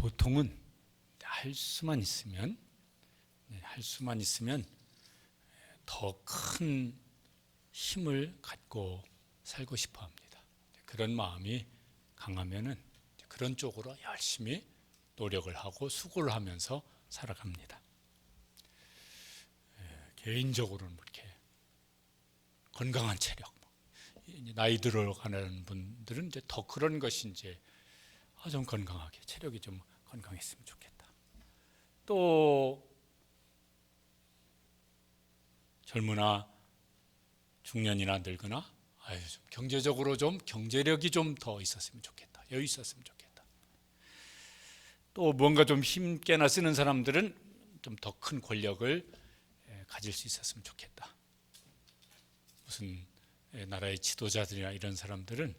보통은 할 수만 있으면 더 큰 힘을 갖고 살고 싶어 합니다. 그런 마음이 강하면은 그런 쪽으로 열심히 노력을 하고 수고를 하면서 살아갑니다. 개인적으로는 이렇게 건강한 체력, 나이 들어가는 분들은 이제 더 그런 것이 이제 좀 건강하게 체력이 좀 건강했으면 좋겠다. 또 젊으나 중년이나 늙으나 좀 경제적으로 좀 경제력이 좀 더 있었으면 좋겠다. 여유 있었으면 좋겠다. 또 뭔가 좀 힘께나 쓰는 사람들은 좀 더 큰 권력을 가질 수 있었으면 좋겠다. 무슨 나라의 지도자들이나 이런 사람들은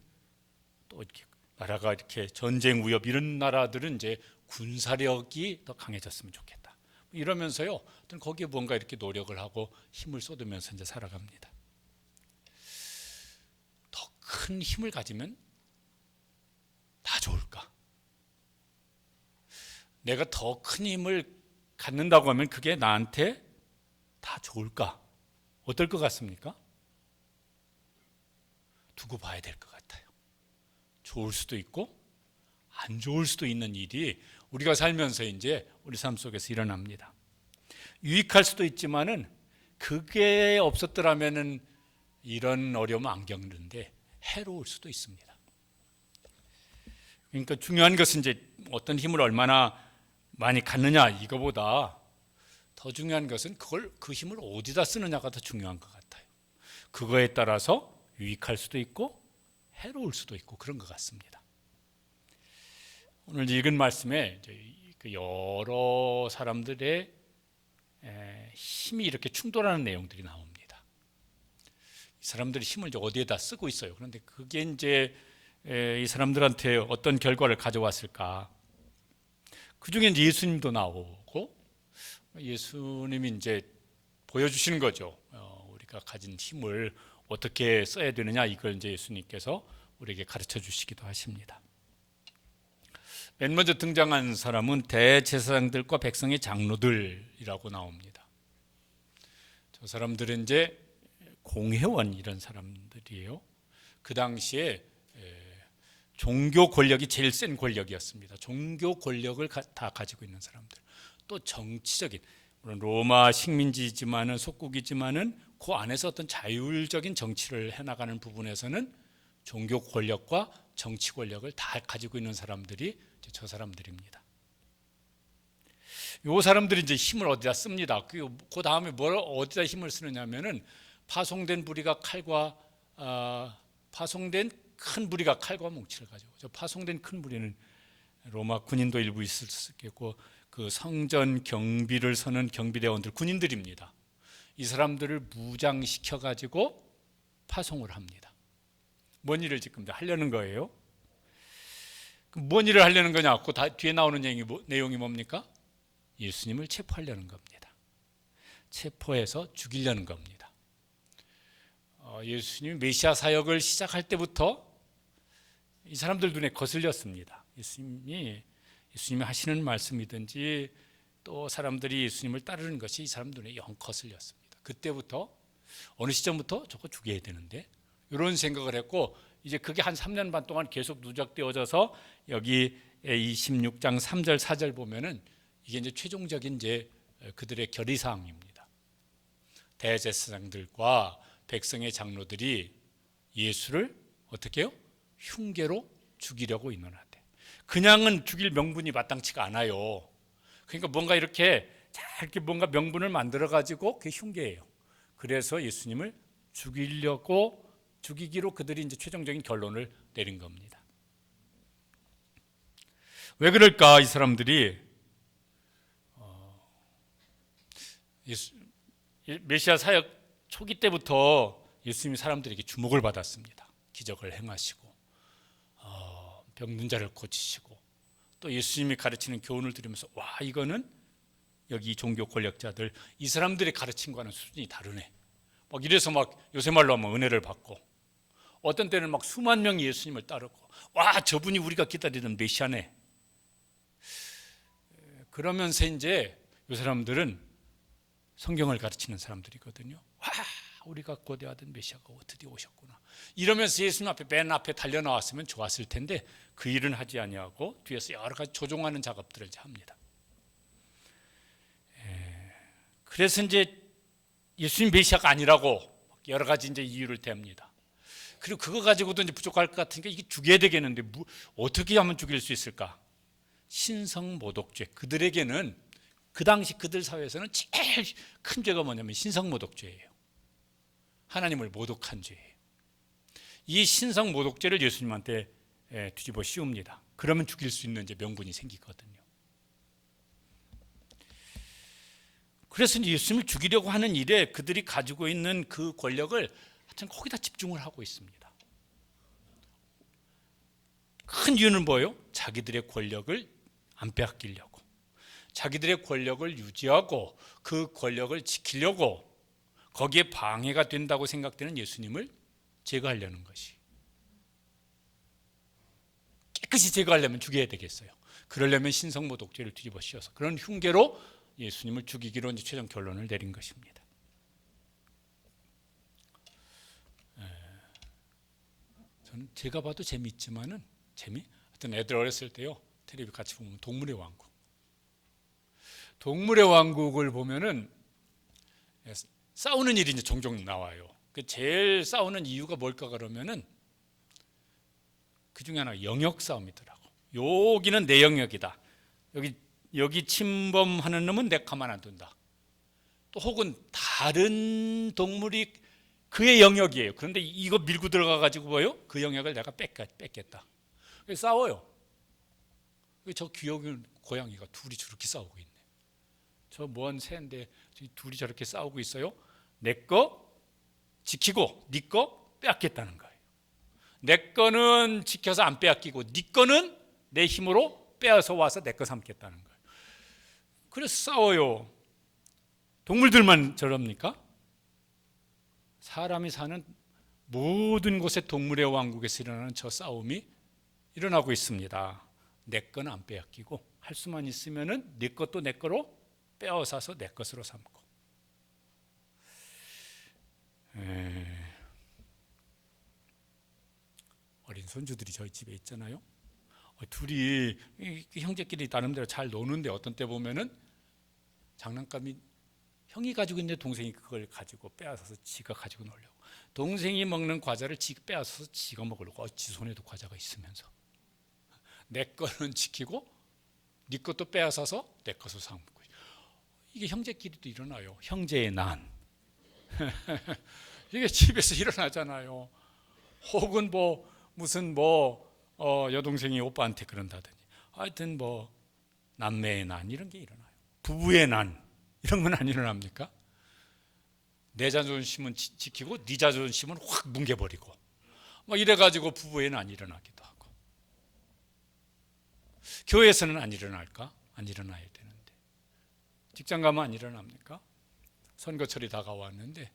또 이렇게 나라가 이렇게 전쟁 위협 이런 나라들은 이제 군사력이 더 강해졌으면 좋겠다. 이러면서요, 거기에 뭔가 이렇게 노력을 하고 힘을 쏟으면서 이제 살아갑니다. 더 큰 힘을 가지면 다 좋을까? 내가 더 큰 힘을 갖는다고 하면 그게 나한테 다 좋을까? 어떨 것 같습니까? 두고 봐야 될 것 같아요. 좋을 수도 있고 안 좋을 수도 있는 일이 우리가 살면서 이제 우리 삶 속에서 일어납니다. 유익할 수도 있지만은 그게 없었더라면은 이런 어려움 안 겪는데 해로울 수도 있습니다. 그러니까 중요한 것은 이제 어떤 힘을 얼마나 많이 갖느냐 이거보다 더 중요한 것은 그 힘을 어디다 쓰느냐가 더 중요한 것 같아요. 그거에 따라서 유익할 수도 있고 해로울 수도 있고 그런 것 같습니다. 오늘 읽은 말씀에 여러 사람들의 힘이 이렇게 충돌하는 내용들이 나옵니다. 이 사람들이 힘을 이제 어디에다 쓰고 있어요. 그런데 그게 이제 이 사람들한테 어떤 결과를 가져왔을까? 그 중에 이제 예수님도 나오고 예수님이 이제 보여주시는 거죠. 우리가 가진 힘을 어떻게 써야 되느냐 이걸 이제 예수님께서 우리에게 가르쳐 주시기도 하십니다. 맨 먼저 등장한 사람은 대제사장들과 백성의 장로들이라고 나옵니다. 저 사람들은 이제 공회원 이런 사람들이에요. 그 당시에 종교 권력이 제일 센 권력이었습니다. 종교 권력을 다 가지고 있는 사람들. 또 정치적인, 물론 로마 식민지지만은 속국이지만은 그 안에서 어떤 자율적인 정치를 해나가는 부분에서는 종교 권력과 정치 권력을 다 가지고 있는 사람들이 저 사람들입니다. 이 사람들이 이제 힘을 어디다 씁니다. 그 다음에 뭘 어디다 힘을 쓰느냐면은 파송된 무리가 칼과 파송된 큰 무리가 칼과 뭉치를 가지고, 저 파송된 큰 무리는 로마 군인도 일부 있을 수 있겠고 그 성전 경비를 서는 경비대원들 군인들입니다. 이 사람들을 무장시켜 가지고 파송을 합니다. 뭔 일을 지금 하려는 거예요? 뭔 일을 하려는 거냐? 그 뒤에 나오는 내용이 뭡니까? 예수님을 체포하려는 겁니다. 체포해서 죽이려는 겁니다. 예수님이 메시아 사역을 시작할 때부터 이 사람들 눈에 거슬렸습니다. 예수님이 하시는 말씀이든지 또 사람들이 예수님을 따르는 것이 이 사람 눈에 영 거슬렸습니다. 그때부터 어느 시점부터 저거 죽여야 되는데 이런 생각을 했고, 이제 그게 한 3년 반 동안 계속 누적되어져서 여기 26장 3절 4절 보면은 이게 이제 최종적인 이제 그들의 결의사항입니다. 대제사장들과 백성의 장로들이 예수를 어떻게 해요? 흉계로 죽이려고 의논하대. 그냥은 죽일 명분이 마땅치가 않아요. 그러니까 뭔가 이렇게 뭔가 명분을 만들어 가지고 그게 흉계예요. 그래서 예수님을 죽이기로 그들이 이제 최종적인 결론을 내린 겁니다. 왜 그럴까? 이 사람들이 메시아 사역 초기 때부터 예수님이 사람들에게 주목을 받았습니다. 기적을 행하시고 병든 자를 고치시고 또 예수님이 가르치는 교훈을 들으면서 와, 이거는 여기 종교 권력자들 이 사람들이 가르친 거와는 수준이 다르네. 막 이래서 막 요새 말로 하면 은혜를 받고, 어떤 때는 막 수만 명이 예수님을 따르고 와, 저분이 우리가 기다리던 메시아네. 그러면서 이제 이 사람들은 성경을 가르치는 사람들이거든요. 와, 우리가 고대하던 메시아가 드디어 오셨구나. 이러면서 예수님 앞에 맨 앞에 달려 나왔으면 좋았을 텐데 그 일은 하지 아니하고 뒤에서 여러 가지 조종하는 작업들을 합니다. 그래서 이제 예수님 메시아가 아니라고 여러 가지 이제 이유를 댑니다. 그리고 그거 가지고도 이제 부족할 것 같으니까 이게 죽여야 되겠는데 어떻게 하면 죽일 수 있을까? 신성모독죄. 그들에게는 그 당시 그들 사회에서는 제일 큰 죄가 뭐냐면 신성모독죄예요. 하나님을 모독한 죄예요. 이 신성모독죄를 예수님한테 뒤집어 씌웁니다. 그러면 죽일 수 있는 이제 명분이 생기거든요. 그래서 예수님을 죽이려고 하는 일에 그들이 가지고 있는 그 권력을 하여튼 거기다 집중을 하고 있습니다. 큰 이유는 뭐예요? 자기들의 권력을 안 빼앗기려고, 자기들의 권력을 유지하고 그 권력을 지키려고 거기에 방해가 된다고 생각되는 예수님을 제거하려는 것이. 깨끗이 제거하려면 죽여야 되겠어요. 그러려면 신성모독죄를 뒤집어 씌워서 그런 흉계로 예수님을 죽이기로 이제 최종 결론을 내린 것입니다. 저는 제가 봐도 재미있지만은 하여튼 애들 어렸을 때요 텔레비 같이 보면 동물의 왕국. 동물의 왕국을 보면은 싸우는 일이 이제 종종 나와요. 그 제일 싸우는 이유가 뭘까 그러면은 그 중에 하나가 영역 싸움이더라고. 여기는 내 영역이다. 여기 침범하는 놈은 내 가만 안 둔다. 또 혹은 다른 동물이 그의 영역이에요. 그런데 이거 밀고 들어가 가지고 뭐요? 그 영역을 내가 뺏겠다. 싸워요. 저 귀여운 고양이가 둘이 저렇게 싸우고 있네. 저 먼 새인데 둘이 저렇게 싸우고 있어요. 내 거 지키고 네 거 빼앗겠다는 거예요. 내 거는 지켜서 안 빼앗기고 네 거는 내 힘으로 빼앗아 와서 내 거 삼겠다는 거예요. 그래서 싸워요. 동물들만 저럽니까? 사람이 사는 모든 곳에 동물의 왕국에서 일어나는 저 싸움이 일어나고 있습니다. 내 거는 안 빼앗기고 할 수만 있으면은 네 것도 내 거로 빼앗아서 내 것으로 삼고. 어린 손주들이 저희 집에 있잖아요. 둘이 형제끼리 나름대로 잘 노는데 어떤 때 보면은 장난감이 형이 가지고 있는데 동생이 그걸 가지고 빼앗아서 지가 가지고 놀려고. 동생이 먹는 과자를 지가 빼앗아서 지가 먹으려고. 지 손에도 과자가 있으면서. 내 거는 지키고 네 것도 빼앗아서 내 것을 삼고. 이게 형제끼리도 일어나요. 형제의 난. 이게 집에서 일어나잖아요. 혹은 무슨 여동생이 오빠한테 그런다더니 하여튼 남매의 난 이런 게 일어나요. 부부의 난 이런 건 안 일어납니까? 내 자존심은 지키고 네 자존심은 확 뭉개버리고 이래가지고 부부의 난 일어나기도 하고. 교회에서는 안 일어날까? 안 일어나야 되는데. 직장 가면 안 일어납니까? 선거철이 다가왔는데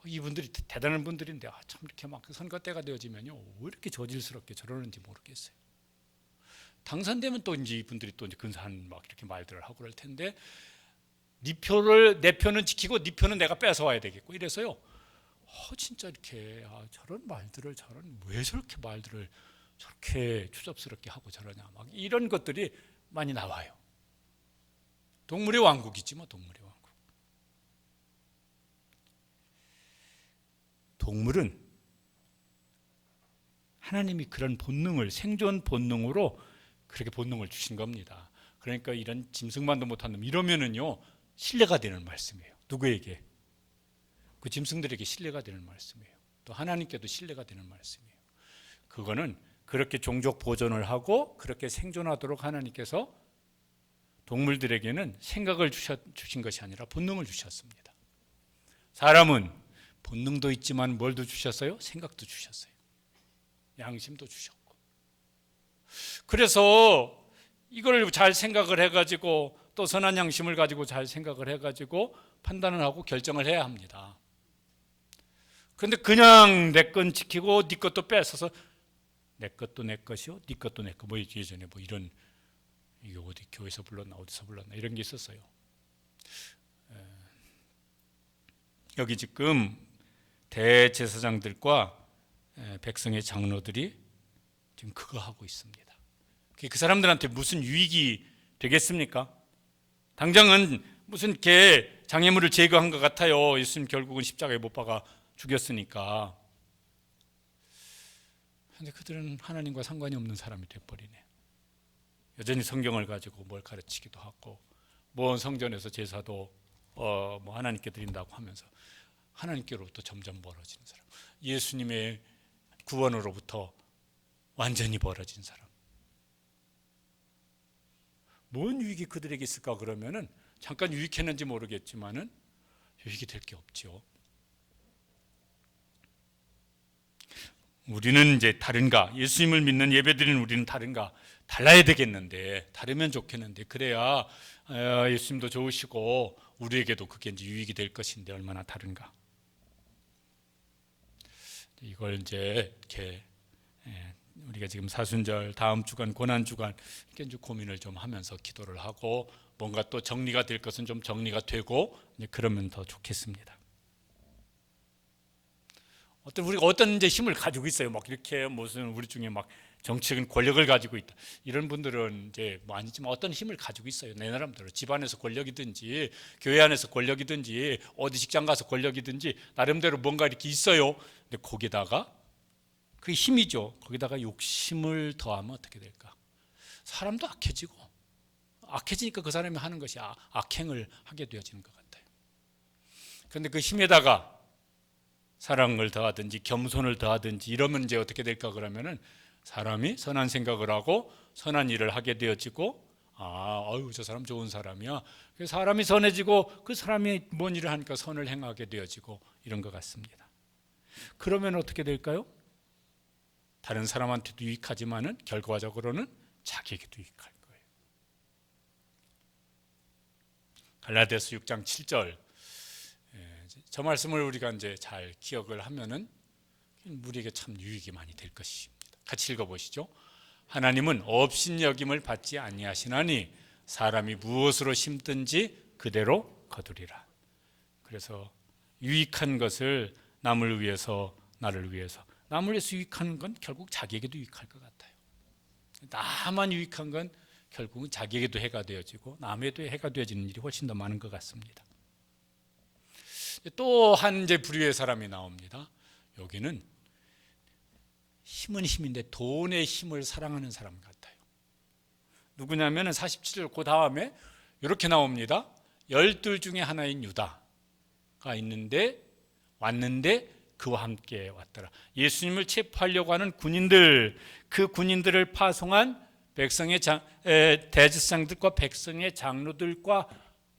이분들이 대단한 분들인데 참 이렇게 막 선거 때가 되어지면요 왜 이렇게 저질스럽게 저러는지 모르겠어요. 당선되면 또 이제 이분들이 또 이제 근사한 막 이렇게 말들을 하고 그럴 텐데 내 표는 지키고 네 표는 내가 뺏어 와야 되겠고 이래서요. 진짜 이렇게 저런 말들을 왜 저렇게 말들을 저렇게 추잡스럽게 하고 저러냐 막 이런 것들이 많이 나와요. 동물의 왕국이지 동물의 왕국. 동물은 하나님이 그런 본능을 생존 본능으로 그렇게 본능을 주신 겁니다. 그러니까 이런 짐승만도 못한 놈 이러면은요 신뢰가 되는 말씀이에요. 누구에게? 그 짐승들에게 신뢰가 되는 말씀이에요. 또 하나님께도 신뢰가 되는 말씀이에요. 그거는 그렇게 종족 보존을 하고 그렇게 생존하도록 하나님께서 동물들에게는 생각을 주신 것이 아니라 본능을 주셨습니다. 사람은 본능도 있지만 뭘도 주셨어요? 생각도 주셨어요. 양심도 주셨고. 그래서 이걸 잘 생각을 해가지고 또 선한 양심을 가지고 잘 생각을 해가지고 판단을 하고 결정을 해야 합니다. 그런데 그냥 내 건 지키고 네 것도 뺏어서 내 것도 내 것이요 네 것도 내 것 예전에 이런 이게 어디 교회에서 불렀나 어디서 불렀나 이런 게 있었어요. 여기 지금 대제사장들과 백성의 장로들이 지금 그거 하고 있습니다. 그 사람들한테 무슨 유익이 되겠습니까? 당장은 무슨 개 장애물을 제거한 것 같아요. 예수님 결국은 십자가에 못 박아 죽였으니까. 그런데 그들은 하나님과 상관이 없는 사람이 돼버리네. 여전히 성경을 가지고 뭘 가르치기도 하고, 뭐 성전에서 제사도 뭐 하나님께 드린다고 하면서 하나님께로부터 점점 멀어지는 사람, 예수님의 구원으로부터 완전히 멀어진 사람. 뭔 유익이 그들에게 있을까? 그러면은 잠깐 유익했는지 모르겠지만은 유익이 될 게 없죠. 우리는 이제 다른가? 예수님을 믿는 예배드리는 우리는 다른가? 달라야 되겠는데, 다르면 좋겠는데, 그래야 예수님도 좋으시고 우리에게도 그게 이제 유익이 될 것인데 얼마나 다른가? 이걸 이제 이렇게 우리가 지금 사순절 다음 주간 고난 주간 이렇게 이제 고민을 좀 하면서 기도를 하고 뭔가 또 정리가 될 것은 좀 정리가 되고 이제 그러면 더 좋겠습니다. 우리가 어떤 이제 힘을 가지고 있어요. 막 이렇게 무슨 우리 중에 막 정치적인 권력을 가지고 있다. 이런 분들은 이제 뭐 아니지만 어떤 힘을 가지고 있어요. 내 나름대로 집안에서 권력이든지 교회 안에서 권력이든지 어디 직장 가서 권력이든지 나름대로 뭔가 이렇게 있어요. 근데 거기다가 그게 힘이죠. 거기다가 욕심을 더하면 어떻게 될까? 사람도 악해지니까 그 사람이 하는 것이 악행을 하게 되어지는 것 같아요. 그런데 그 힘에다가 사랑을 더하든지 겸손을 더하든지 이러면 이제 어떻게 될까? 그러면은 사람이 선한 생각을 하고 선한 일을 하게 되어지고, 저 사람 좋은 사람이야. 사람이 선해지고 그 사람이 뭔 일을 하니까 선을 행하게 되어지고 이런 것 같습니다. 그러면 어떻게 될까요? 다른 사람한테도 유익하지만은 결과적으로는 자기에게도 유익할 거예요. 갈라디아서 6장 7절, 저 말씀을 우리가 이제 잘 기억을 하면은 우리에게 참 유익이 많이 될 것입니다. 같이 읽어보시죠. 하나님은 업신여김을 받지 아니하시나니 사람이 무엇으로 심든지 그대로 거두리라. 그래서 유익한 것을 남을 위해서, 나를 위해서, 남을 위해서 유익하는 건 결국 자기에게도 유익할 것 같아요. 나만 유익한 건 결국은 자기에게도 해가 되어지고 남에도 해가 되어지는 일이 훨씬 더 많은 것 같습니다. 또 한 이제 부류의 사람이 나옵니다. 여기는 힘은 힘인데 돈의 힘을 사랑하는 사람 같아요. 누구냐면 47절 그 다음에 이렇게 나옵니다. 12 중에 하나인 유다가 왔는데 그와 함께 왔더라. 예수님을 체포하려고 하는 군인들, 그 군인들을 파송한 백성의 대제사장들과 백성의 장로들과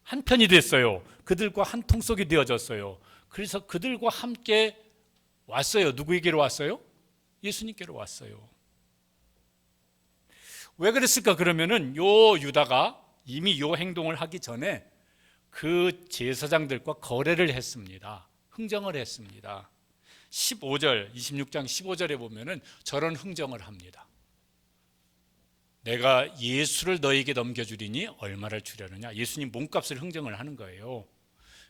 한편이 됐어요. 그들과 한 통속이 되어졌어요. 그래서 그들과 함께 왔어요. 누구에게로 왔어요? 예수님께로 왔어요. 왜 그랬을까? 그러면은 요 유다가 이미 요 행동을 하기 전에 그 제사장들과 거래를 했습니다. 흥정을 했습니다. 15절, 26장 15절에 보면은 저런 흥정을 합니다. 내가 예수를 너에게 넘겨주리니 얼마를 주려느냐. 예수님 몸값을 흥정을 하는 거예요.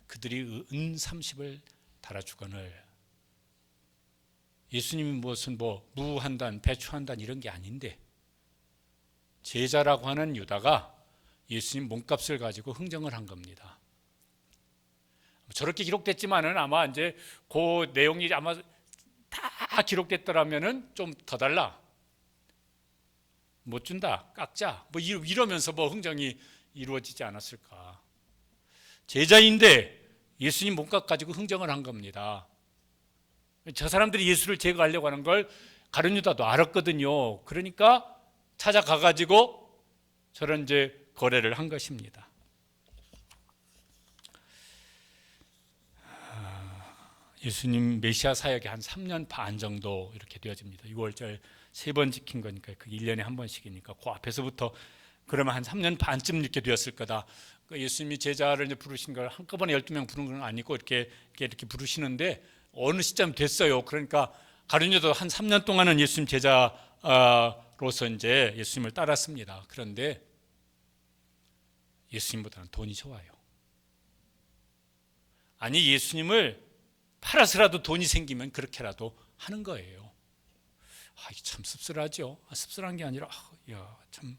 그들이 은 30을 달아주거늘. 예수님이 무슨 무 한 단, 배추 한 단 이런 게 아닌데 제자라고 하는 유다가 예수님 몸값을 가지고 흥정을 한 겁니다. 저렇게 기록됐지만은 아마 이제 그 내용이 아마 다 기록됐더라면은 좀 더 달라, 못 준다, 깎자, 뭐 이러면서 흥정이 이루어지지 않았을까. 제자인데 예수님 몸값 가지고 흥정을 한 겁니다. 저 사람들이 예수를 제거하려고 하는 걸 가룟 유다도 알았거든요. 그러니까 찾아가 가지고 저런 이제 거래를 한 것입니다. 예수님 메시아 사역이 한 3년 반 정도 이렇게 되어집니다. 6월절 3번 지킨 거니까 그게 1년에 한 번씩이니까 그 앞에서부터 그러면 한 3년 반쯤 이렇게 되었을 거다. 예수님이 제자를 이제 부르신 걸 한꺼번에 12명 부르는 건 아니고 이렇게 부르시는데 어느 시점 됐어요. 그러니까 가룟 유다도 한 3년 동안은 예수님 제자로서 이제 예수님을 따랐습니다. 그런데 예수님보다는 돈이 좋아요. 아니, 예수님을 팔아서라도 돈이 생기면 그렇게라도 하는 거예요. 이게 참 씁쓸하죠. 씁쓸한 게 아니라 참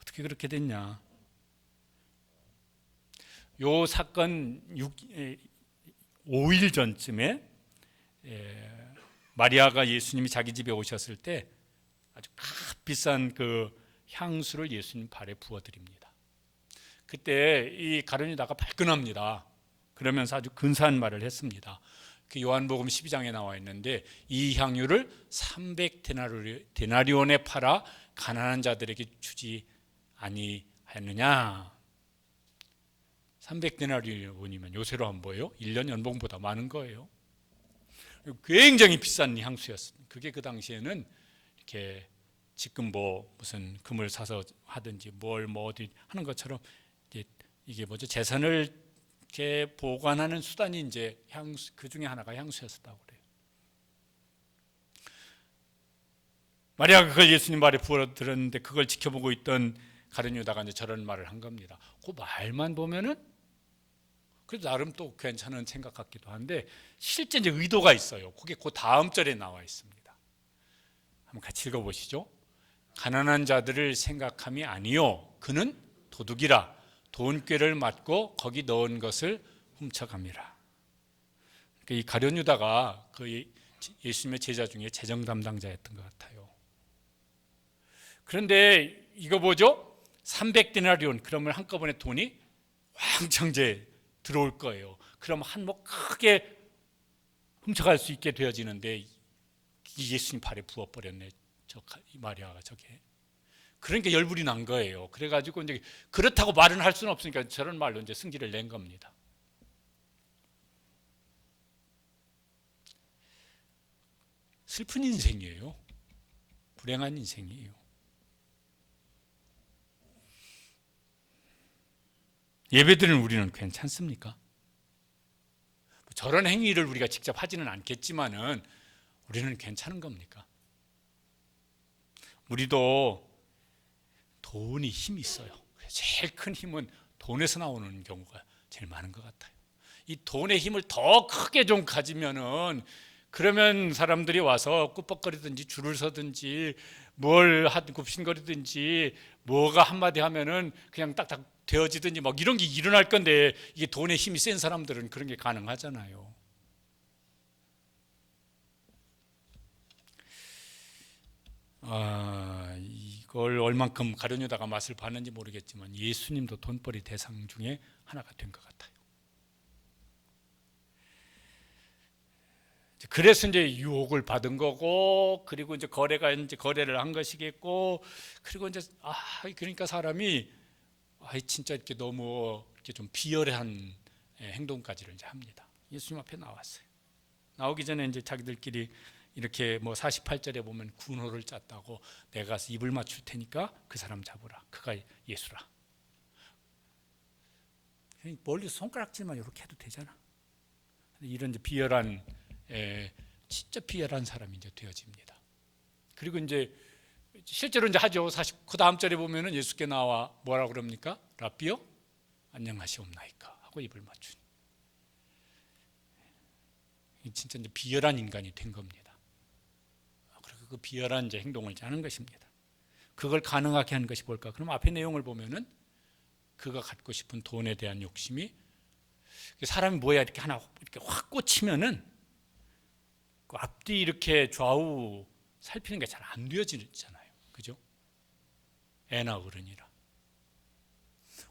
어떻게 그렇게 됐냐. 요 사건 5일 전쯤에 마리아가 예수님이 자기 집에 오셨을 때 아주 값비싼 그 향수를 예수님 발에 부어드립니다. 그때 이 가룟 유다가 발끈합니다. 그러면서 아주 근사한 말을 했습니다. 그 요한복음 12장에 나와 있는데, 이 향유를 300데나리온에 팔아 가난한 자들에게 주지 아니하였느냐. 300데나리온이면 요새로 한 뭐예요? 1년 연봉보다 많은 거예요. 굉장히 비싼 향수였습니다. 그게 그 당시에는 이렇게 지금 뭐 무슨 금을 사서 하든지 뭘 어디 하는 것처럼 이게 뭐죠? 재산을 이렇게 보관하는 수단이 이제 향수, 그 중에 하나가 향수였다고 그래요. 마리아가 그걸 예수님 말에 부어 들었는데, 그걸 지켜보고 있던 가룟 유다가 이제 저런 말을 한 겁니다. 그 말만 보면은 그래도 나름 또 괜찮은 생각 같기도 한데, 실제 이제 의도가 있어요. 그게 그 다음 절에 나와 있습니다. 한번 같이 읽어보시죠. 가난한 자들을 생각함이 아니요, 그는 도둑이라 돈꾀를 맞고 거기 넣은 것을 훔쳐갑니다. 그러니까 이 가룟 유다가 그 예수님의 제자 중에 재정 담당자였던 것 같아요. 그런데 이거 뭐죠? 300데나리온, 그러면 한꺼번에 돈이 왕창 들어올 거예요. 그럼 한몫 크게 훔쳐갈 수 있게 되어지는데, 예수님 발에 부어버렸네, 이 마리아가 저게. 그러니까 열불이 난 거예요. 그래가지고 이제 그렇다고 말은 할 수는 없으니까 저런 말로 이제 승질을 낸 겁니다. 슬픈 인생이에요. 불행한 인생이에요. 예배드리는 우리는 괜찮습니까? 저런 행위를 우리가 직접 하지는 않겠지만은 우리는 괜찮은 겁니까? 우리도 돈이 힘이 있어요. 제일 큰 힘은 돈에서 나오는 경우가 제일 많은 것 같아요. 이 돈의 힘을 더 크게 좀 가지면은, 그러면 사람들이 와서 꾸벅거리든지 줄을 서든지 뭘 하든 굽신거리든지 뭐가 한마디 하면은 그냥 딱딱 되어지든지 막 이런 게 일어날 건데, 이게 돈의 힘이 센 사람들은 그런 게 가능하잖아요. 이걸 얼만큼 가룟 유다가 맛을 봤는지 모르겠지만 예수님도 돈벌이 대상 중에 하나가 된 것 같아요. 그래서 이제 유혹을 받은 거고, 그리고 이제 거래를 한 것이겠고, 그리고 이제 그러니까 사람이 진짜 이렇게 너무 이렇게 좀 비열한 행동까지를 이제 합니다. 예수님 앞에 나왔어요. 나오기 전에 이제 자기들끼리 이렇게 뭐 48절에 보면 군호를 짰다고, 내가 가서 입을 맞출 테니까 그 사람 잡으라. 그가 예수라. 멀리서 손가락질만 이렇게 해도 되잖아. 이런 이제 비열한, 진짜 비열한 사람이 이제 되어집니다. 그리고 이제 실제로 이제 하죠. 사실 그 다음 절에 보면은 예수께 나와 뭐라 그럽니까? 라삐요, 안녕하시옵나이까 하고 입을 맞추니. 진짜 이제 비열한 인간이 된 겁니다. 그리고 그 비열한 이제 행동을 하는 것입니다. 그걸 가능하게 한 것이 뭘까? 그럼 앞의 내용을 보면은 그가 갖고 싶은 돈에 대한 욕심이, 사람이 뭐야 이렇게 하나 이렇게 확 꽂히면은 그 앞뒤 이렇게 좌우 살피는 게 잘 안 되어지잖아요. 그죠? 애나 어른이라.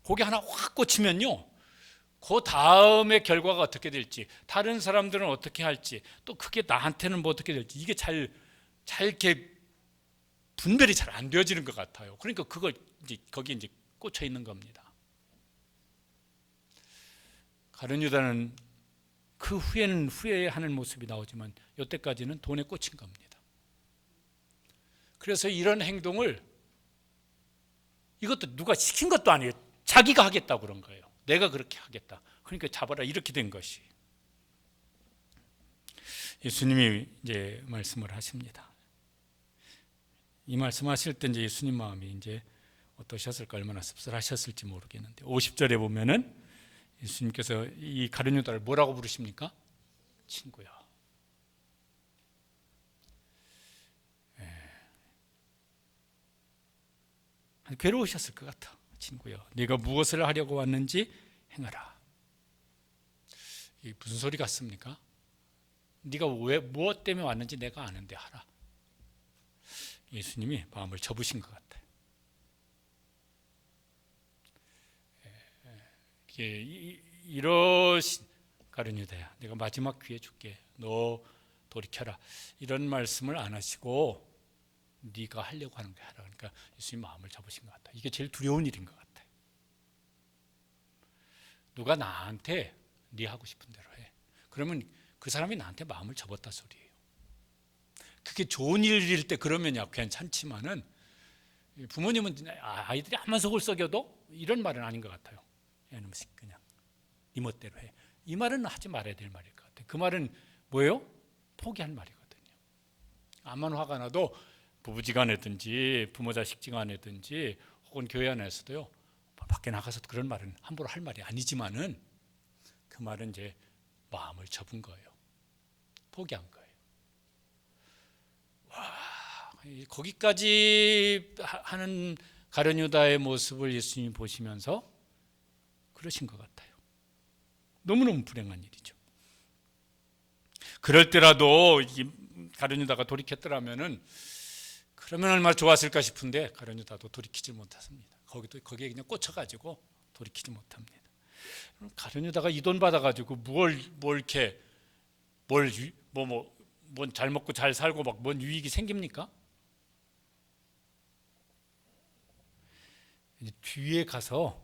거기 하나 확 꽂히면요, 그 다음에 결과가 어떻게 될지, 다른 사람들은 어떻게 할지, 또 그게 나한테는 뭐 어떻게 될지, 이게 잘 이렇게 분별이 잘 안 되어지는 것 같아요. 그러니까 그걸 이제 거기에 이제 꽂혀 있는 겁니다. 가룟 유다는 그 후에는 후회하는 모습이 나오지만 이때까지는 돈에 꽂힌 겁니다. 그래서 이런 행동을, 이것도 누가 시킨 것도 아니에요. 자기가 하겠다고 그런 거예요. 내가 그렇게 하겠다. 그러니까 잡아라, 이렇게 된 것이. 예수님이 이제 말씀을 하십니다. 이 말씀하실 때 이제 예수님 마음이 이제 어떠셨을까, 얼마나 씁쓸하셨을지 모르겠는데 50절에 보면은 예수님께서 이 가룟 유다를 뭐라고 부르십니까? 친구야. 괴로우셨을 것 같아. 친구야, 네가 무엇을 하려고 왔는지 행하라. 이게 무슨 소리 같습니까? 네가 왜 무엇 때문에 왔는지 내가 아는데 하라. 예수님이 마음을 접으신 것 같아요. 이러신 가룟 유다야, 내가 마지막 기회 줄게. 너 돌이켜라. 이런 말씀을 안 하시고 네가 하려고 하는 거 하라. 그러니까 예수님 마음을 접으신 것 같아요. 이게 제일 두려운 일인 것 같아요. 누가 나한테 네 하고 싶은 대로 해. 그러면 그 사람이 나한테 마음을 접었다 소리예요. 그게 좋은 일일 때 그러면야 괜찮지만은 부모님은 아이들이 한번 속을 썩여도 이런 말은 아닌 것 같아요. 얘는 그냥 네 멋대로 해. 이 말은 하지 말아야 될 말일 것 같아요. 그 말은 뭐예요? 포기할 말이거든요. 암만 화가 나도 부부지간이든지 부모 자식지간이든지 혹은 교회 안에서도요, 밖에 나가서 그런 말은 함부로 할 말이 아니지만은 그 말은 이제 마음을 접은 거예요. 포기한 거예요. 와, 거기까지 하는 가룟 유다의 모습을 예수님이 보시면서 그러신 것 같아요. 너무너무 불행한 일이죠. 그럴 때라도 가룟 유다가 돌이켰더라면은 그러면 얼마나 좋았을까 싶은데 가룟 유다도 돌이키지 못했습니다. 거기에 그냥 꽂혀가지고 돌이키지 못합니다. 가룟 유다가 이 돈 받아가지고 뭘 이렇게 뭘 잘 먹고 잘 살고 막 뭔 유익이 생깁니까? 이제 뒤에 가서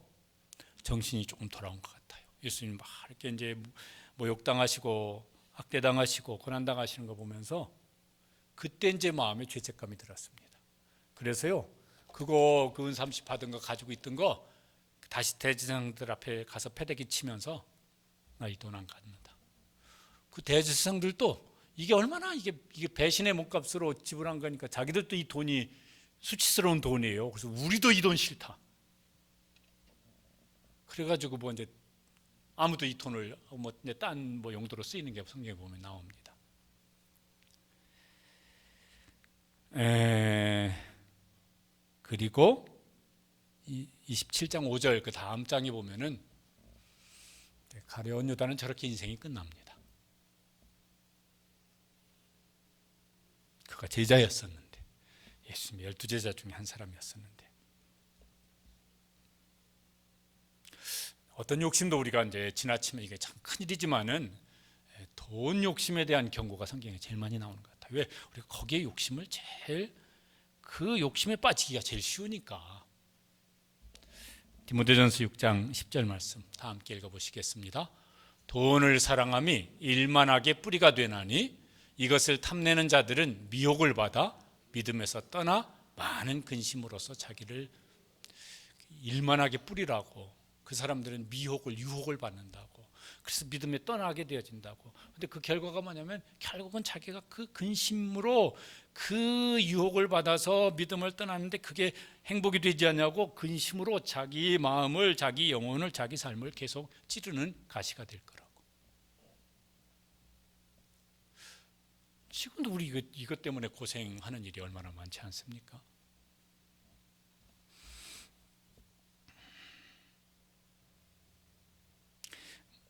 정신이 조금 돌아온 것 같아요. 예수님 막 이렇게 이제 모욕당하시고 학대당하시고 고난당하시는 거 보면서 그때 이제 마음에 죄책감이 들었습니다. 그래서요, 그거 그 은30 받은 거 가지고 있던 거 다시 대제사장들 앞에 가서 패대기 치면서 나 이 돈 안 갖는다. 그 대제사장들도 이게 얼마나 이게 배신의 몸값으로 지불한 거니까 자기들도 이 돈이 수치스러운 돈이에요. 그래서 우리도 이 돈 싫다. 그래가지고 뭐 이제 아무도 이 돈을 딴 용도로 쓰이는 게 성경에 보면 나옵니다. 그리고 27장 5절 그 다음 장에 보면은 가룟 유다는 저렇게 인생이 끝납니다. 그가 제자였었는데, 예수님 12제자 중에 한 사람이었었는데, 어떤 욕심도 우리가 이제 지나치면 이게 참 큰일이지만은 돈 욕심에 대한 경고가 성경에 제일 많이 나오는 것 같아요. 왜? 우리가 거기에 욕심을 그 욕심에 빠지기가 제일 쉬우니까. 디모데전서 6장 10절 말씀 다 함께 읽어보시겠습니다. 돈을 사랑함이 일만하게 뿌리가 되나니 이것을 탐내는 자들은 미혹을 받아 믿음에서 떠나 많은 근심으로써 자기를 일만하게 뿌리라고. 그 사람들은 유혹을 받는다고. 그래서 믿음에 떠나게 되어진다고. 근데 그 결과가 뭐냐면 결국은 자기가 그 근심으로 그 유혹을 받아서 믿음을 떠났는데 그게 행복이 되지 않냐고 근심으로 자기 마음을, 자기 영혼을, 자기 삶을 계속 찌르는 가시가 될 거라고. 지금도 우리 이것 때문에 고생하는 일이 얼마나 많지 않습니까?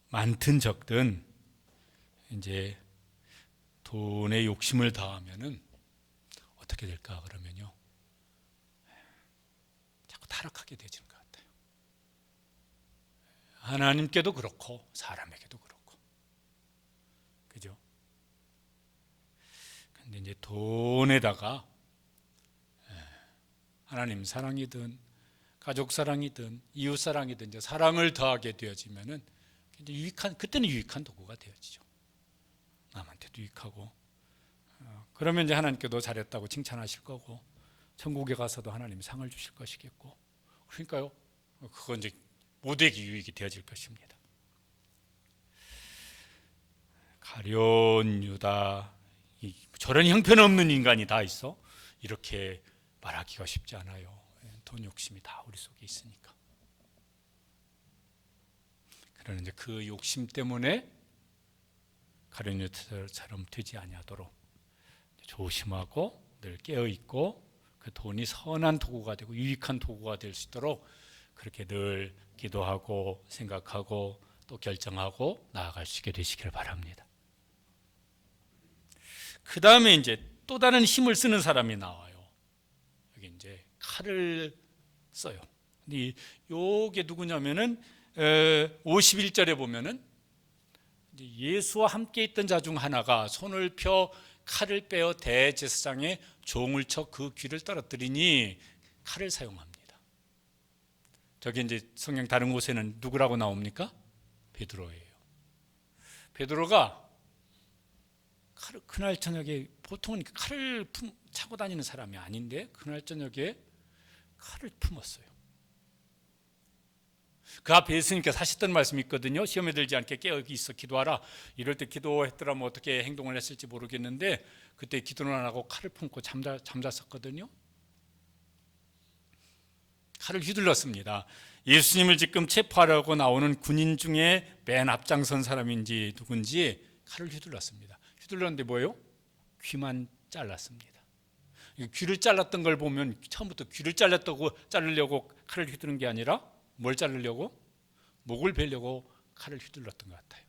많든 적든 이제 돈에 욕심을 다하면은 어떻게 될까 그러면요, 자꾸 타락하게 되지는 것 같아요. 하나님께도 그렇고 사람에게도 그렇고, 그죠? 근데 이제 돈에다가 하나님 사랑이든 가족 사랑이든 이웃 사랑이든 이제 사랑을 더하게 되어지면은 그때는 유익한 도구가 되어지죠. 남한테도 유익하고, 그러면 이제 하나님께도 잘했다고 칭찬하실 거고, 천국에 가서도 하나님이 상을 주실 것이겠고, 그러니까요, 그건 이제 모두에게 유익이 되어질 것입니다. 가룟 유다, 저런 형편없는 인간이 다 있어? 이렇게 말하기가 쉽지 않아요. 좋은 욕심이 다 우리 속에 있으니까. 그러는데 그 욕심 때문에 가룟 유다처럼 되지 아니하도록 조심하고 늘 깨어 있고, 그 돈이 선한 도구가 되고 유익한 도구가 될 수 있도록 그렇게 늘 기도하고 생각하고 또 결정하고 나아갈 수 있게 되시길 바랍니다. 그 다음에 이제 또 다른 힘을 쓰는 사람이 나와요. 여기 이제 칼을 써요. 근데 이게 누구냐면은 51절에 보면은 예수와 함께 있던 자 중 하나가 손을 펴 칼을 빼어 대제사장의 종을 쳐 그 귀를 떨어뜨리니 칼을 사용합니다. 저기 이제 성경 다른 곳에는 누구라고 나옵니까? 베드로예요. 베드로가 칼을 그날 저녁에, 보통은 칼을 차고 다니는 사람이 아닌데 그날 저녁에 칼을 품었어요. 그 앞에 예수님께서 하셨던 말씀이 있거든요. 시험에 들지 않게 깨어 있어 기도하라. 이럴 때 기도했더라면 어떻게 행동을 했을지 모르겠는데 그때 기도는 안 하고 칼을 품고 잠잤었거든요. 칼을 휘둘렀습니다. 예수님을 지금 체포하려고 나오는 군인 중에 맨 앞장선 사람인지 누군지 칼을 휘둘렀습니다. 휘둘렀는데 뭐예요? 귀만 잘랐습니다. 귀를 잘랐던 걸 보면 처음부터 귀를 자르려고 칼을 휘두른 게 아니라 뭘 자르려고? 목을 베려고 칼을 휘둘렀던 것 같아요.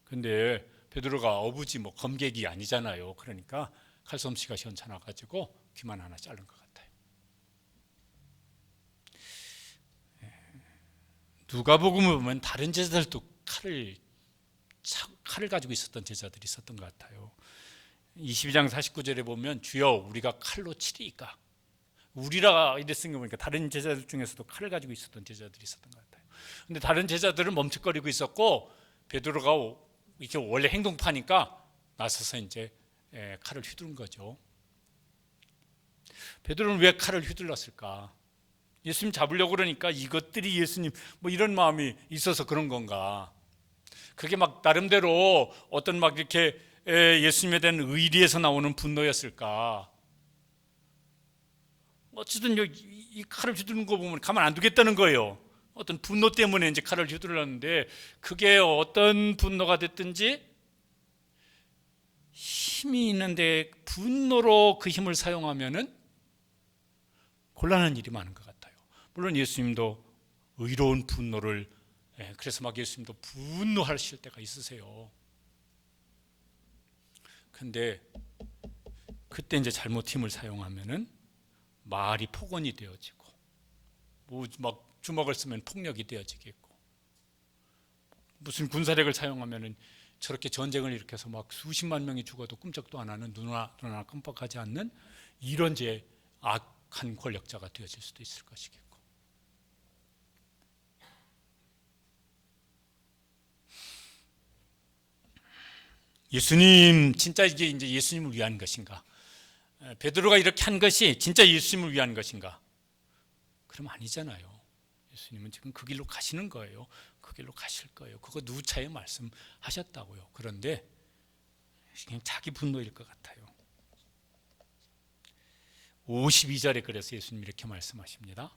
근데 베드로가 어부지 뭐 검객이 아니잖아요. 그러니까 칼솜씨가 시원찮아가지고 귀만 하나 자른 것 같아요. 누가복음을 보면 다른 제자들도 칼을 가지고 있었던 제자들이 있었던 것 같아요. 22장 49절에 보면 주여 우리가 칼로 치리이까. 우리라 이랬은 거 보니까 다른 제자들 중에서도 칼을 가지고 있었던 제자들이 있었던 것 같아요. 근데 다른 제자들은 멈칫거리고 있었고 베드로가 이렇게 원래 행동파니까 나서서 이제 칼을 휘두른 거죠. 베드로는 왜 칼을 휘둘렀을까? 예수님 잡으려고 그러니까 이것들이 예수님 뭐 이런 마음이 있어서 그런 건가? 그게 막 나름대로 어떤 막 이렇게 예수님에 대한 의리에서 나오는 분노였을까? 어쨌든 이 칼을 휘두르는 거 보면 가만 안 두겠다는 거예요. 어떤 분노 때문에 이제 칼을 휘둘렀는데 그게 어떤 분노가 됐든지 힘이 있는데 분노로 그 힘을 사용하면은 곤란한 일이 많은 것 같아요. 물론 예수님도 의로운 분노를, 그래서 막 예수님도 분노하실 때가 있으세요. 근데 그때 이제 잘못 힘을 사용하면은 말이 폭언이 되어지고, 뭐 막 주먹을 쓰면 폭력이 되어지겠고, 무슨 군사력을 사용하면은 저렇게 전쟁을 일으켜서 막 수십만 명이 죽어도 끔찍도 안 하는 눈 하나 깜빡하지 않는 이런 제 악한 권력자가 되어질 수도 있을 것이겠고. 예수님 진짜 이게 이제 예수님을 위한 것인가? 베드로가 이렇게 한 것이 진짜 예수님을 위한 것인가? 그럼 아니잖아요. 예수님은 지금 그 길로 가시는 거예요. 그 길로 가실 거예요. 그거 누차에 말씀하셨다고요. 그런데 그냥 자기 분노일 것 같아요. 52절에 그래서 예수님 이렇게 말씀하십니다.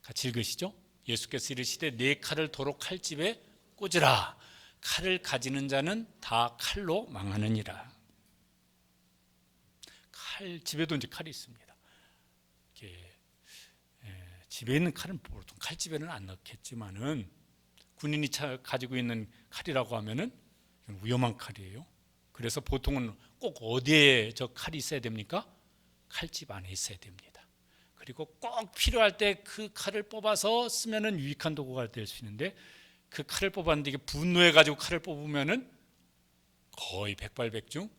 같이 읽으시죠. 예수께서 이르시되 네 칼을 도로 칼집에 꽂으라. 칼을 가지는 자는 다 칼로 망하느니라. 집에도 이제 칼이 있습니다. 집에 있는 칼은 보통 칼집에는 안 넣겠지만은 군인이 가지고 있는 칼이라고 하면은 위험한 칼이에요. 그래서 보통은 꼭 어디에 저 칼이 있어야 됩니까? 칼집 안에 있어야 됩니다. 그리고 꼭 필요할 때 그 칼을 뽑아서 쓰면은 유익한 도구가 될 수 있는데 그 칼을 뽑았는데 이게 분노해 가지고 칼을 뽑으면은 거의 백발백중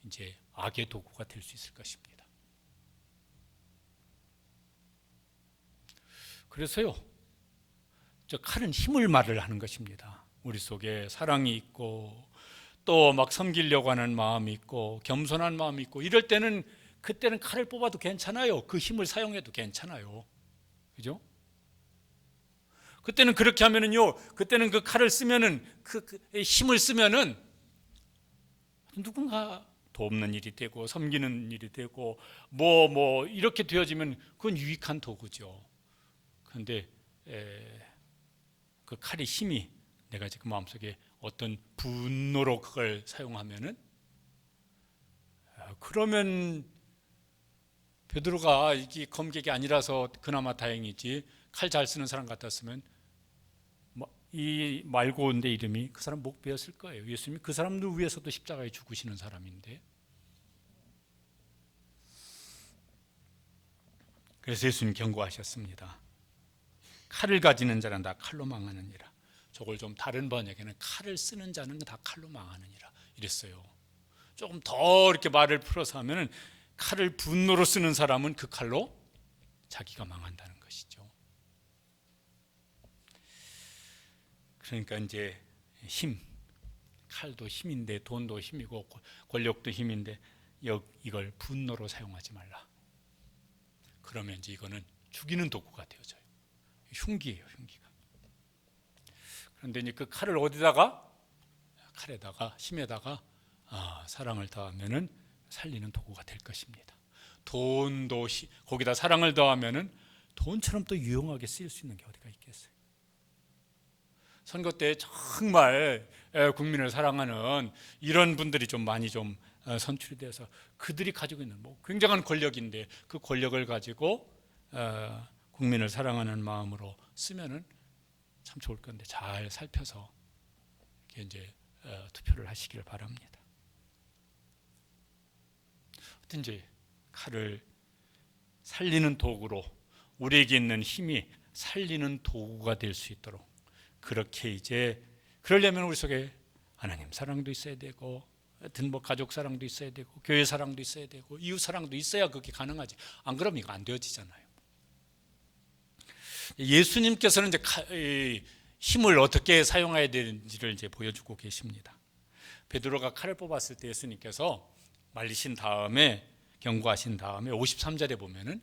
이제 악의 도구가 될 수 있을 것입니다. 그래서요, 저 칼은 힘을 말을 하는 것입니다. 우리 속에 사랑이 있고 또 막 섬기려고 하는 마음이 있고 겸손한 마음이 있고 이럴 때는 그때는 칼을 뽑아도 괜찮아요. 그 힘을 사용해도 괜찮아요. 그죠? 그때는 그렇게 하면은요, 그때는 그 칼을 쓰면은 그 힘을 쓰면은 누군가 돕는 일이 되고 섬기는 일이 되고 뭐 이렇게 되어지면 그건 유익한 도구죠. 그런데 그 칼의 힘이 내가 지금 마음속에 어떤 분노로 그걸 사용하면은 그러면 베드로가 이게 검객이 아니라서 그나마 다행이지 칼 잘 쓰는 사람 같았으면 이 말고인데 이름이 그 사람 목 베었을 거예요. 예수님이 그 사람들 위해서도 십자가에 죽으시는 사람인데. 그래서 예수님 경고하셨습니다. 칼을 가지는 자는 다 칼로 망하느니라. 저걸 좀 다른 번역에는 칼을 쓰는 자는 다 칼로 망하느니라 이랬어요. 조금 더 이렇게 말을 풀어서 하면은 칼을 분노로 쓰는 사람은 그 칼로 자기가 망한다는 것이죠. 그러니까 이제 힘, 칼도 힘인데 돈도 힘이고 권력도 힘인데 이걸 분노로 사용하지 말라. 그러면 이제 이거는 죽이는 도구가 되어져요. 흉기예요, 흉기가. 그런데 이제 그 칼을 어디다가? 칼에다가, 힘에다가 사랑을 더하면은 살리는 도구가 될 것입니다. 돈도 거기다 사랑을 더하면은 돈처럼 또 유용하게 쓰일 수 있는 게 어디가 있겠어요? 선거 때 정말 국민을 사랑하는 이런 분들이 좀 많이 좀 선출이 돼서 그들이 가지고 있는 굉장한 권력인데 그 권력을 가지고 국민을 사랑하는 마음으로 쓰면은 참 좋을 건데 잘 살펴서 이렇게 이제 투표를 하시길 바랍니다. 어떤지 칼을 살리는 도구로 우리에게 있는 힘이 살리는 도구가 될 수 있도록 그렇게 이제 그러려면 우리 속에 하나님 사랑도 있어야 되고 하여튼 가족 사랑도 있어야 되고 교회 사랑도 있어야 되고 이웃 사랑도 있어야 그게 가능하지. 안 그러면 이거 안 되어지잖아요. 예수님께서는 이제 힘을 어떻게 사용해야 되는지를 이제 보여주고 계십니다. 베드로가 칼을 뽑았을 때 예수님께서 말리신 다음에 경고하신 다음에 53절에 보면은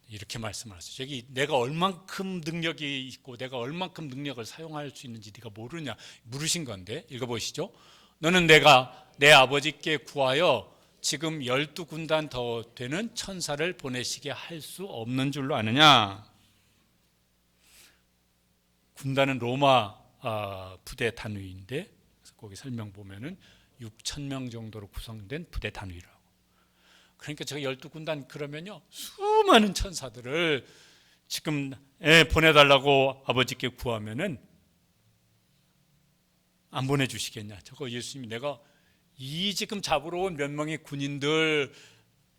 이렇게 말씀을 하세요. 저기 내가 얼만큼 능력이 있고 내가 얼만큼 능력을 사용할 수 있는지 네가 모르냐 물으신 건데 읽어보시죠. 너는 내가 내 아버지께 구하여 지금 12군단 더 되는 천사를 보내시게 할 수 없는 줄로 아느냐. 군단은 로마 부대 단위인데 거기 설명 보면은 6,000명 정도로 구성된 부대 단위라고. 그러니까 제가 12군단 그러면요 수많은 천사들을 지금 보내달라고 아버지께 구하면은 안 보내주시겠냐. 저거 예수님이 내가 이 지금 잡으러 온 몇 명의 군인들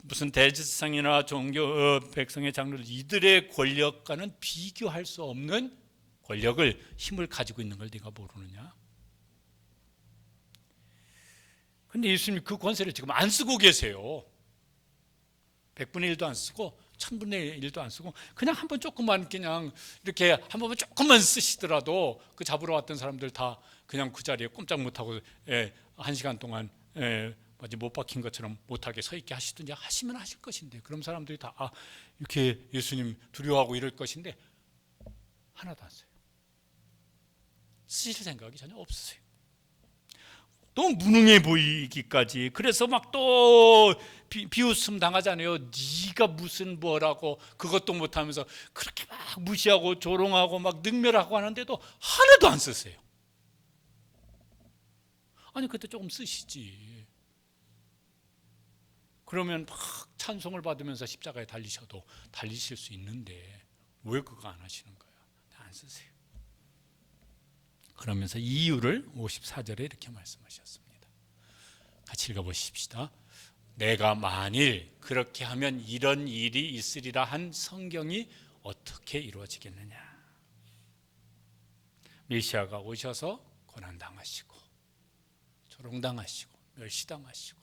무슨 대제사장이나 종교 백성의 장로들 이들의 권력과는 비교할 수 없는 권력을 힘을 가지고 있는 걸 네가 모르느냐. 근데 예수님이 그 권세를 지금 안 쓰고 계세요. 100분의 1도 안 쓰고 1000분의 1도 안 쓰고 그냥 한번 조금만 그냥 이렇게 한 번만 조금만 쓰시더라도 그 잡으러 왔던 사람들 다 그냥 그 자리에 꼼짝 못하고 1시간 동안 마치 못 박힌 것처럼 못하게 서 있게 하시든지 하시면 하실 것인데 그럼 사람들이 다 이렇게 예수님 두려워하고 이럴 것인데 하나도 안 써요. 쓰실 생각이 전혀 없으세요. 또 무능해 보이기까지 그래서 막 또 비웃음 당하잖아요. 네가 무슨 뭐라고 그것도 못하면서 그렇게 막 무시하고 조롱하고 막 능멸하고 하는데도 하나도 안 쓰세요. 아니 그때 조금 쓰시지. 그러면 막 찬송을 받으면서 십자가에 달리셔도 달리실 수 있는데 왜 그거 안 하시는 거예요? 안 쓰세요. 그러면서 이유를 54절에 이렇게 말씀하셨습니다. 같이 읽어보십시다. 내가 만일 그렇게 하면 이런 일이 있으리라 한 성경이 어떻게 이루어지겠느냐. 메시아가 오셔서 고난당하시고 조롱당하시고 멸시당하시고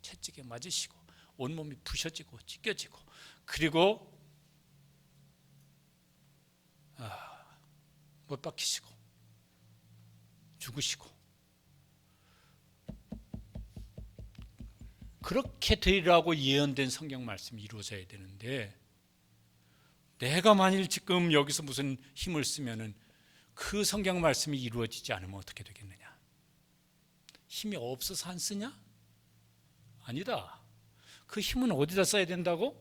채찍에 맞으시고 온몸이 부셔지고 찢겨지고 그리고 못 박히시고 죽으시고 그렇게 되리라고 예언된 성경 말씀이 이루어져야 되는데 내가 만일 지금 여기서 무슨 힘을 쓰면은 그 성경 말씀이 이루어지지 않으면 어떻게 되겠느냐? 힘이 없어서 안 쓰냐? 아니다. 그 힘은 어디다 써야 된다고?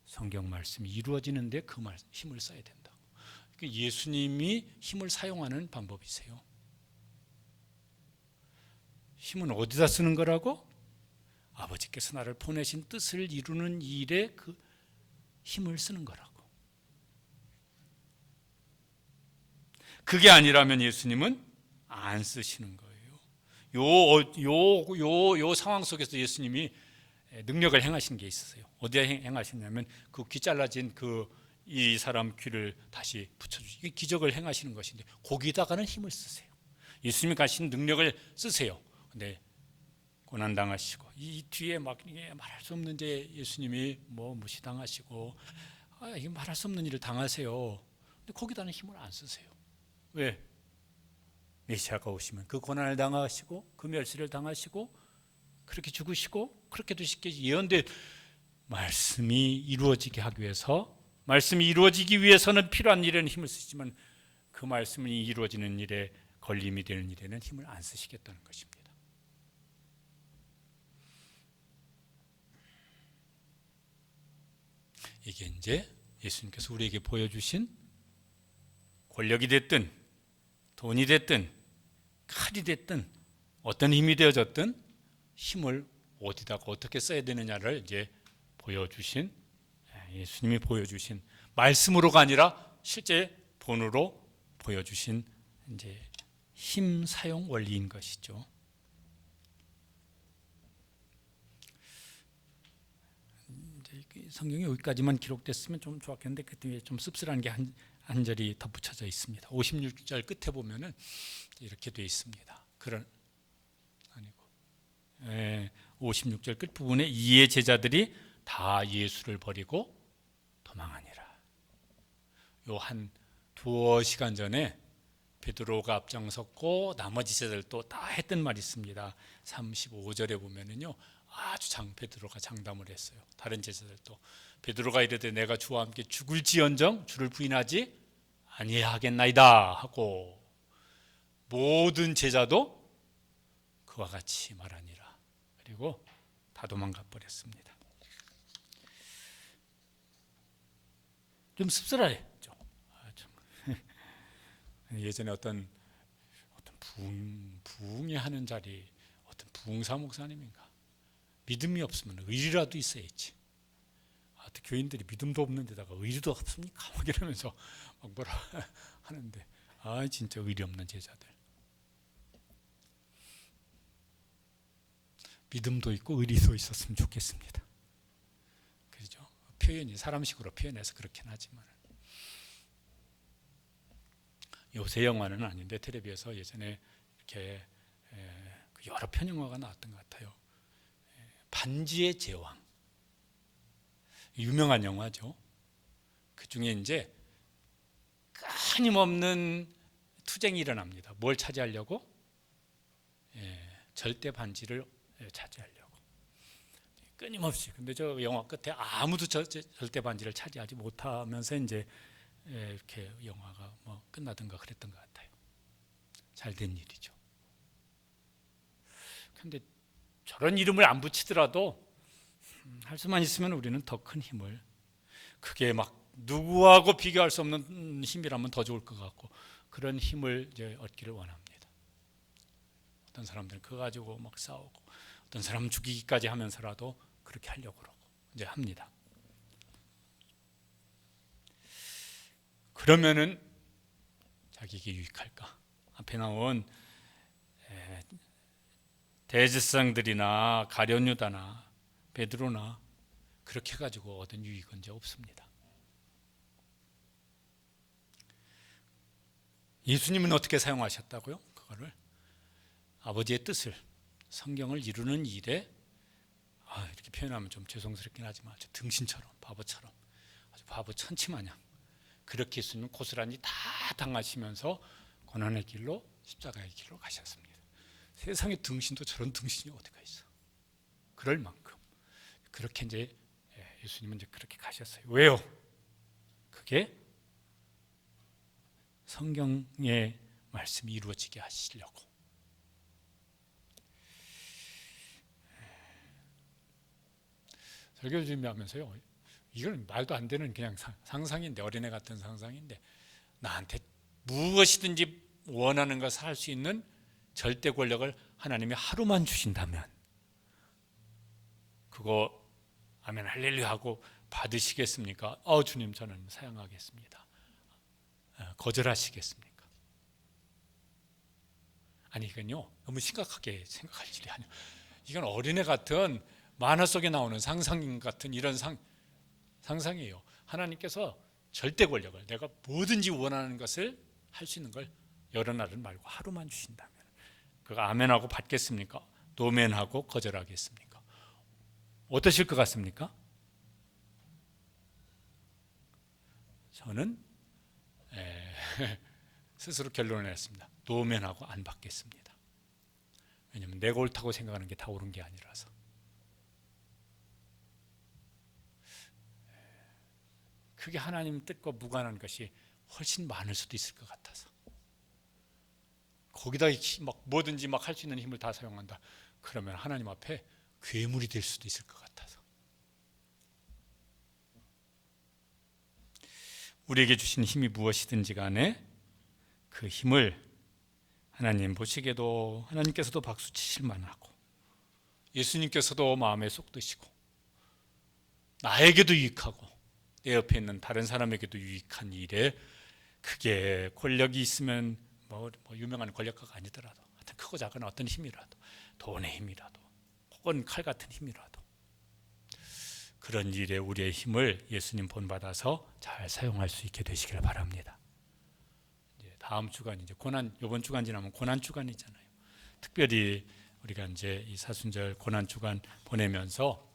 성경 말씀이 이루어지는데 그 힘을 써야 된다고. 예수님이 힘을 사용하는 방법이세요. 힘은 어디다 쓰는 거라고? 아버지께서 나를 보내신 뜻을 이루는 일에 그 힘을 쓰는 거라고. 그게 아니라면 예수님은 안 쓰시는 거예요. 요 상황 속에서 예수님이 능력을 행하신 게 있었어요. 어디에 행하셨냐면 그 귀 잘라진 이 사람 귀를 다시 붙여주시고 기적을 행하시는 것인데 거기다가는 힘을 쓰세요. 예수님이 가신 능력을 쓰세요. 근데 고난 당하시고 이 뒤에 막 말할 수 없는 제 예수님이 무시당하시고 이게 말할 수 없는 일을 당하세요. 근데 거기다는 힘을 안 쓰세요. 왜? 메시아가 오시면 그 고난을 당하시고 그 멸시를 당하시고 그렇게 죽으시고 그렇게도 쉽게 예언된 말씀이 이루어지게 하기 위해서, 말씀이 이루어지기 위해서는 필요한 일에는 힘을 쓰시지만 그 말씀이 이루어지는 일에 걸림이 되는 일에는 힘을 안 쓰시겠다는 것입니다. 이게 이제 예수님께서 우리에게 보여주신 권력이 됐든 돈이 됐든 칼이 됐든 어떤 힘이 되어졌든 힘을 어디다가 어떻게 써야 되느냐를 이제 보여주신, 예수님이 보여주신, 말씀으로가 아니라 실제 본으로 보여주신 이제 힘 사용 원리인 것이죠. 성경이 여기까지만 기록됐으면 좀 좋았겠는데 그 뒤에 좀 씁쓸한 게 한 절이 덧붙여져 있습니다. 56절 끝에 보면은 이렇게 되어 있습니다. 56절 끝 부분에 이에 제자들이 다 예수를 버리고 도망하니라. 요 한 두어 시간 전에 베드로가 앞장섰고 나머지 제자들도 다 했던 말이 있습니다. 35절에 보면은요. 베드로가 장담을 했어요. 다른 제자들도 베드로가 이르되 내가 주와 함께 죽을지언정 주를 부인하지 아니하겠나이다 하고 모든 제자도 그와 같이 말하니라. 그리고 다 도망가 버렸습니다. 좀 씁쓸하죠. 예전에 어떤 부흥회 하는 자리, 어떤 부흥사 목사님인가, 믿음이 없으면 의리라도 있어야지. 교인들이 믿음도 없는 데다가 의리도 없습니까? 막 이러면서 막 뭐라 하는데 진짜 의리 없는 제자들. 믿음도 있고 의리도 있었으면 좋겠습니다. 그렇죠? 표현이 사람식으로 표현해서 그렇긴 하지만 요새 영화는 아닌데 텔레비에서 예전에 이렇게 여러 편 영화가 나왔던 것 같아요. 반지의 제왕, 유명한 영화죠. 그 중에 이제 끊임없는 투쟁이 일어납니다. 뭘 차지하려고? 절대 반지를 차지하려고. 끊임없이. 근데 저 영화 끝에 아무도 절대 반지를 차지하지 못하면서 이제 이렇게 영화가 끝나든가 그랬던 것 같아요. 잘된 일이죠. 근데 저런 이름을 안 붙이더라도 할 수만 있으면 우리는 더 큰 힘을, 그게 막 누구하고 비교할 수 없는 힘이라면 더 좋을 것 같고 그런 힘을 이제 얻기를 원합니다. 어떤 사람들은 그거 가지고 막 싸우고 어떤 사람은 죽이기까지 하면서라도 그렇게 하려고 그러고 이제 합니다. 그러면은 자기에게 유익할까? 앞에 나온 대제사장들이나 가룟유다나 베드로나 그렇게 가지고 얻은 유익은 이제 없습니다. 예수님은 어떻게 사용하셨다고요? 그거를 아버지의 뜻을, 성경을 이루는 일에 이렇게 표현하면 좀 죄송스럽긴 하지만 아주 등신처럼, 바보처럼, 아주 바보 천치마냥 그렇게 예수님은 고스란히 다 당하시면서 고난의 길로, 십자가의 길로 가셨습니다. 세상에 등신도 저런 등신이 어디가 있어? 그럴 만큼 그렇게 이제 예수님은 이제 그렇게 가셨어요. 왜요? 그게 성경의 말씀이 이루어지게 하시려고. 설교 준비하면서요, 이건 말도 안 되는 그냥 상상인데, 어린애 같은 상상인데, 나한테 무엇이든지 원하는 것을 할 수 있는 절대 권력을 하나님이 하루만 주신다면 그거 아멘 할렐루야 하고 받으시겠습니까? 주님, 저는 사양하겠습니다. 거절하시겠습니까? 아니, 이건요 너무 심각하게 생각할 일이 아니에요. 이건 어린애 같은 만화 속에 나오는 상상 같은 이런 상상이에요. 하나님께서 절대 권력을, 내가 뭐든지 원하는 것을 할 수 있는 걸 여러 날은 말고 하루만 주신다면 그거 아멘하고 받겠습니까? 노멘하고 거절하겠습니까? 어떠실 것 같습니까? 저는 스스로 결론을 냈습니다. 노멘하고 안 받겠습니다. 왜냐하면 내가 옳다고 생각하는 게 다 옳은 게 아니라서. 그게 하나님 뜻과 무관한 것이 훨씬 많을 수도 있을 것 같아서. 거기다 막 뭐든지 막 할 수 있는 힘을 다 사용한다. 그러면 하나님 앞에 괴물이 될 수도 있을 것 같아서. 우리에게 주신 힘이 무엇이든지 간에 그 힘을 하나님 보시기에도 하나님께서도 박수 치실 만하고 예수님께서도 마음에 쏙 드시고 나에게도 유익하고 내 옆에 있는 다른 사람에게도 유익한 일에, 그게 권력이 있으면 뭐 유명한 권력가가 아니더라도 하여튼 크고 작은 어떤 힘이라도, 돈의 힘이라도 혹은 칼 같은 힘이라도, 그런 일에 우리의 힘을 예수님 본받아서 잘 사용할 수 있게 되시길 바랍니다. 이제 다음 주간 이제 고난, 이번 주간 지나면 고난 주간이잖아요. 특별히 우리가 이제 이 사순절 고난 주간 보내면서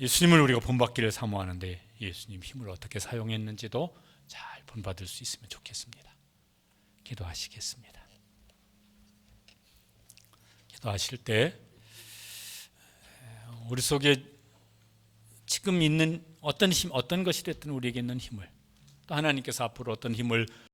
예수님을 우리가 본받기를 사모하는데 예수님 힘을 어떻게 사용했는지도 잘 본받을 수 있으면 좋겠습니다. 기도하시겠습니다. 기도하실 때 우리 속에 지금 있는 어떤 힘, 어떤 것이 됐든 우리에게 있는 힘을, 또 하나님께서 앞으로 어떤 힘을